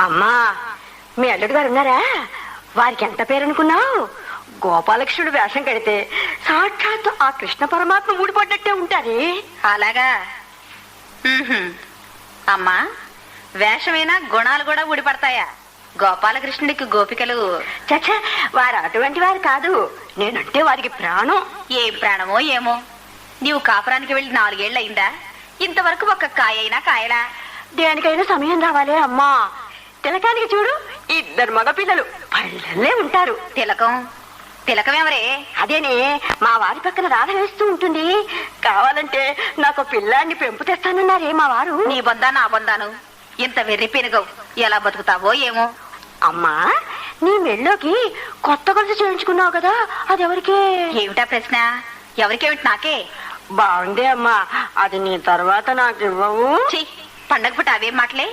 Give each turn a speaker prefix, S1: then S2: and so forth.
S1: అమ్మా, మీ అల్లుడు గారు ఉన్నారా? వారికి ఎంత పేరనుకున్నావు? గోపాలకృష్ణుడు వేషం కడితే సాక్షాత్తు ఆ కృష్ణ పరమాత్మ ఊడిపడ్డట్టే ఉంటారే.
S2: అలాగా? అమ్మా, వేషమైనా గుణాలు కూడా ఊడిపడతాయా? గోపాలకృష్ణుడికి గోపికలు
S1: చచ్చా, వారు అటువంటి వారు కాదు. నేనంటే వారికి ప్రాణం.
S2: ఏ ప్రాణమో ఏమో. నీవు కాపురానికి వెళ్ళి 4 ఏళ్ళు అయిందా? ఇంతవరకు ఒక్క కాయైనా కాయలా?
S1: దేనికైనా సమయం రావాలే అమ్మా. తిలకానికి చూడు, 2 మగపిల్లలు పళ్ళల్లే ఉంటారు.
S2: తిలకమేమరే?
S1: అదేనే, మా వారి పక్కన రాధ వేస్తూ ఉంటుంది. కావాలంటే నాకు పిల్లాన్ని పెంపు తెస్తానన్నారే మా వారు.
S2: నీ బొందా నా బొందాను ఇంత వెర్రి పెనుగవు. ఎలా బతుకుతావో ఏమో.
S1: అమ్మా, నీ మెళ్ళోకి కొత్త గొలుసు చేయించుకున్నావు కదా, అదెవరికే?
S2: ఏమిటా ప్రశ్న? ఎవరికేమిటి? నాకే.
S1: బాగుందే అమ్మా, అది నీ తర్వాత నాకు ఇవ్వవు?
S2: పండగ పుట్ట అవేం మాటలే.